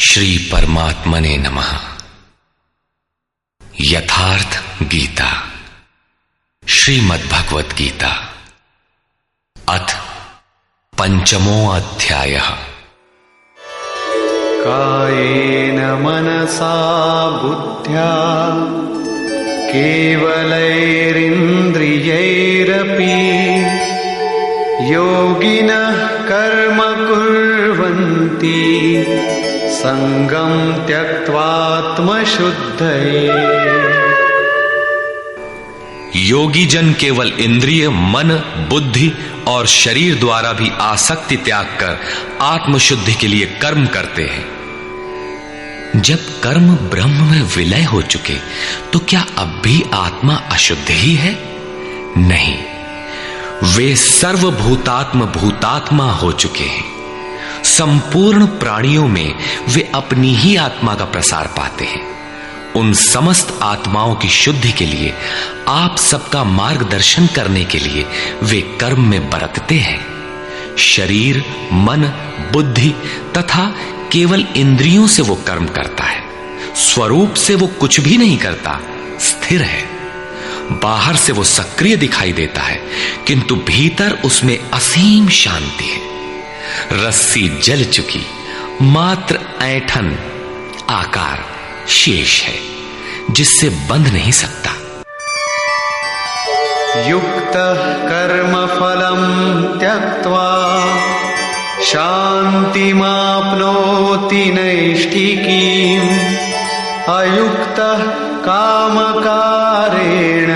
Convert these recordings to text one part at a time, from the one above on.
श्री परमात्मने नमः। यथार्थ गीता, श्रीमद्भगवत गीता, अथ पंचमो अध्यायः। कायेन मनसा बुद्ध्या केवलैरिन्द्रियैरपि योगिनः कर्म कुर्वन्ति संगं त्यक्त्वात्मशुद्धये। योगी जन केवल इंद्रिय, मन, बुद्धि और शरीर द्वारा भी आसक्ति त्याग कर आत्मशुद्धि के लिए कर्म करते हैं। जब कर्म ब्रह्म में विलय हो चुके तो क्या अब भी आत्मा अशुद्ध ही है? नहीं, वे सर्वभूतात्म भूतात्मा हो चुके हैं। संपूर्ण प्राणियों में वे अपनी ही आत्मा का प्रसार पाते हैं। उन समस्त आत्माओं की शुद्धि के लिए, आप सबका मार्गदर्शन करने के लिए वे कर्म में बरतते हैं। शरीर, मन, बुद्धि तथा केवल इंद्रियों से वो कर्म करता है। स्वरूप से वो कुछ भी नहीं करता, स्थिर है। बाहर से वो सक्रिय दिखाई देता है, किंतु भीतर उसमें असीम शांति है। रस्सी जल चुकी, मात्र ऐंठन आकार शेष है, जिससे बंध नहीं सकता। युक्तः कर्म फलं त्यक्त्वा शान्तिमाप्नोति नैष्ठिकीम् अयुक्तः कामकारेण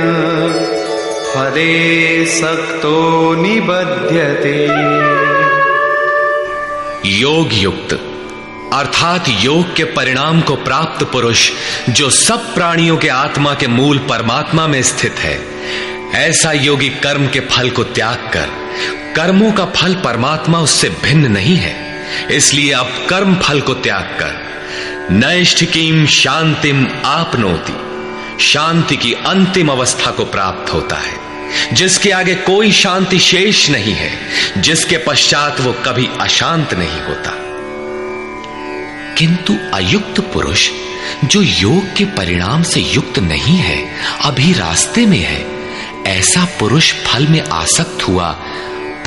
फले सक्तो निबध्यते। योग युक्त अर्थात योग के परिणाम को प्राप्त पुरुष, जो सब प्राणियों के आत्मा के मूल परमात्मा में स्थित है, ऐसा योगी कर्म के फल को त्याग कर, कर्मों का फल परमात्मा उससे भिन्न नहीं है, इसलिए अब कर्म फल को त्याग कर नैष्ठिकीम शांतिम आपनोति, शांति की अंतिम अवस्था को प्राप्त होता है, जिसके आगे कोई शांति शेष नहीं है, जिसके पश्चात वो कभी अशांत नहीं होता। किंतु अयुक्त पुरुष, जो योग के परिणाम से युक्त नहीं है, अभी रास्ते में है, ऐसा पुरुष फल में आसक्त हुआ।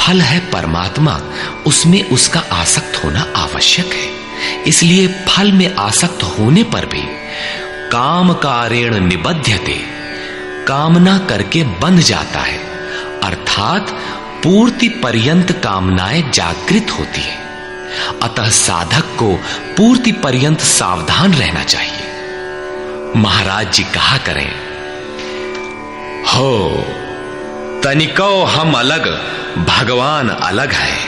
फल है परमात्मा, उसमें उसका आसक्त होना आवश्यक है, इसलिए फल में आसक्त होने पर भी काम कारेण निबध्यते, कामना करके बंध जाता है, अर्थात पूर्ति पर्यंत कामनाएं जागृत होती है। अतः साधक को पूर्ति पर्यंत सावधान रहना चाहिए। महाराज जी कहा करें, हो तनिको हम अलग, भगवान अलग है,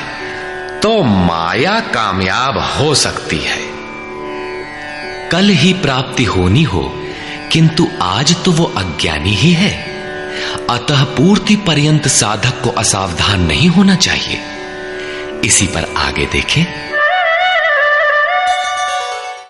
तो माया कामयाब हो सकती है। कल ही प्राप्ति होनी हो, किंतु आज तो वो अज्ञानी ही है। अतः पूर्ति पर्यंत साधक को असावधान नहीं होना चाहिए। इसी पर आगे देखें।